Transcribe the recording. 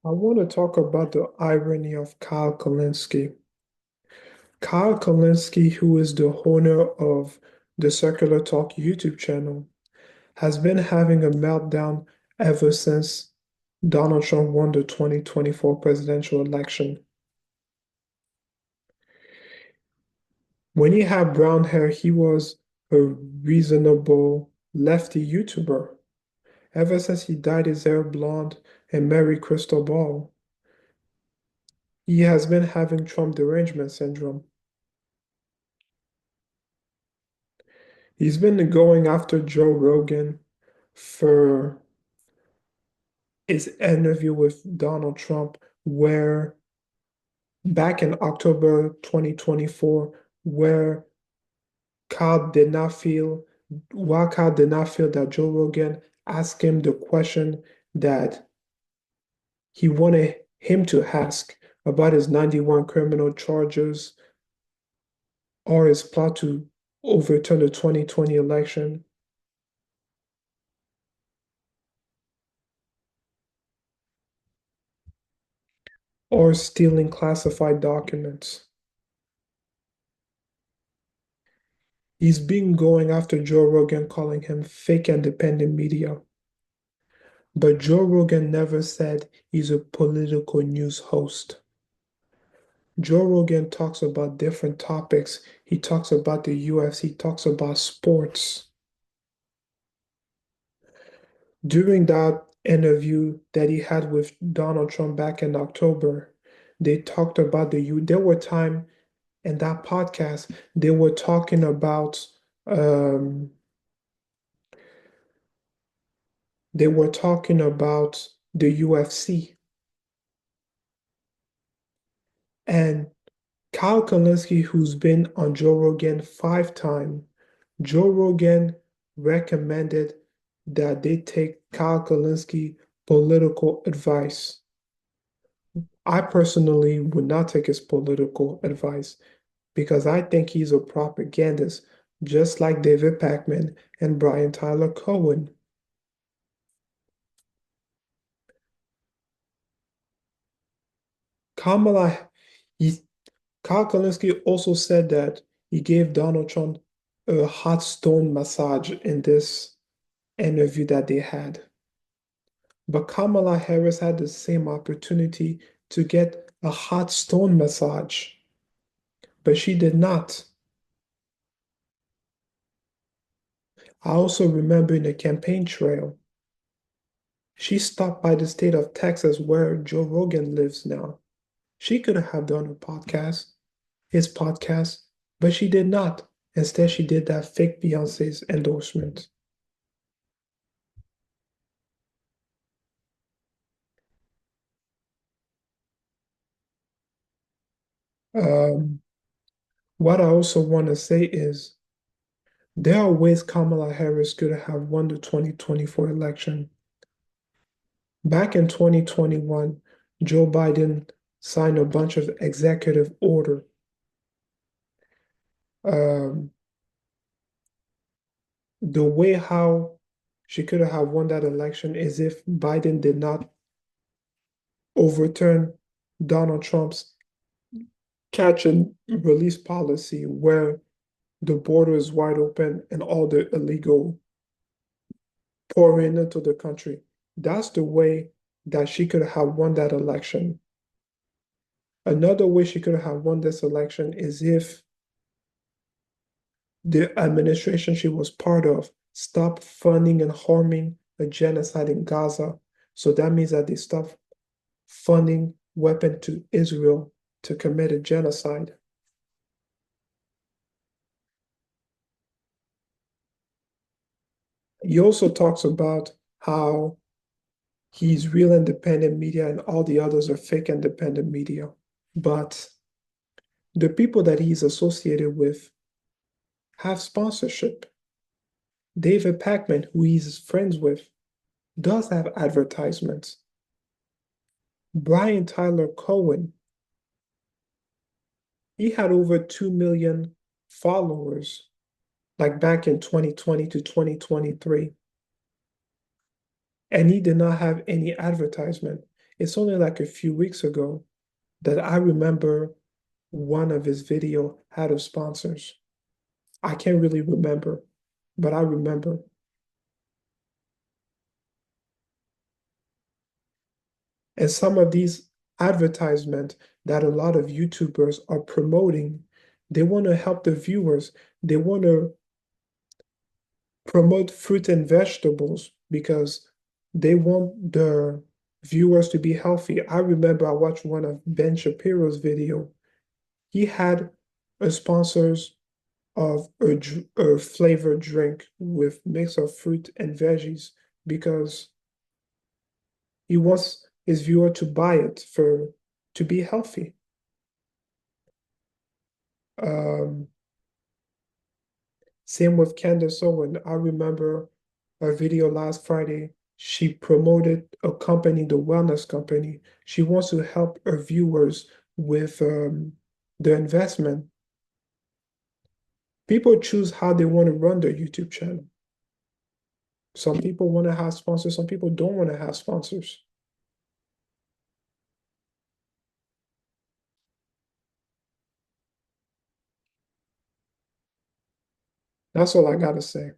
I want to talk about the irony of Kyle Kulinsky. Kyle Kulinsky, who is the owner of the Circular Talk YouTube channel, has been having a meltdown ever since Donald Trump won the 2024 presidential election. When he had brown hair, he was a reasonable lefty YouTuber. Ever since he dyed his hair blonde and married Crystal Ball, he has been having Trump derangement syndrome. He's been going after Joe Rogan for his interview with Donald Trump, where back in October 2024, where Kyle did not feel, while Kyle did not feel that Joe Rogan asked him the question that he wanted him to ask about his 91 criminal charges or his plot to overturn the 2020 election. Or stealing classified documents. He's been going after Joe Rogan, calling him fake independent media. But Joe Rogan never said he's a political news host. Joe Rogan talks about different topics. He talks about the UFC, talks about sports. During that interview that he had with Donald Trump back in October, they talked about there were time in that podcast, they were talking about um, the UFC. And Kyle Kulinsky, who's been on Joe Rogan 5 times, Joe Rogan recommended that they take Kyle Kulinsky political advice. I personally would not take his political advice because I think he's a propagandist, just like David Pakman and Brian Tyler Cohen. Kamala, he, Kyle Kulinski also said that he gave Donald Trump a hot stone massage in this interview that they had. But Kamala Harris had the same opportunity to get a hot stone massage, but she did not. I also remember in the campaign trail, she stopped by the state of Texas where Joe Rogan lives now. She could have done his podcast, but she did not. Instead, she did that fake Beyonce's endorsement. Um, what I also want to say is there are ways Kamala Harris could have won the 2024 election. Back in 2021, Joe Biden signed a bunch of executive order. Um, the way how she could have won that election is if Biden did not overturn Donald Trump's catch and release policy where the border is wide open and all the illegal pouring into the country. That's the way that she could have won that election. Another way she could have won this election is if the administration she was part of stopped funding and harming a genocide in Gaza. So that means that they stopped funding weapons to Israel to commit a genocide. He also talks about how he's real independent media and all the others are fake independent media. But the people that he's associated with have sponsorship. David Pakman, who he's friends with, does have advertisements. Brian Tyler Cohen, he had over 2 million followers, like back in 2020 to 2023. And he did not have any advertisement. It's only like a few weeks ago that I remember one of his video had a sponsors. I can't really remember, but I remember. And some of these advertisements that a lot of YouTubers are promoting, they want to help the viewers. They want to promote fruit and vegetables because they want the viewers to be healthy. I remember I watched one of Ben Shapiro's video. He had a sponsors of a flavored drink with mix of fruit and veggies because he wants his viewer to buy it for to be healthy. Um, Same with Candace Owen. I remember a video last Friday. She promoted a company, the wellness company. She wants to help her viewers with the investment. People choose how they want to run their YouTube channel. Some people want to have sponsors, some people don't want to have sponsors. That's all I gotta say.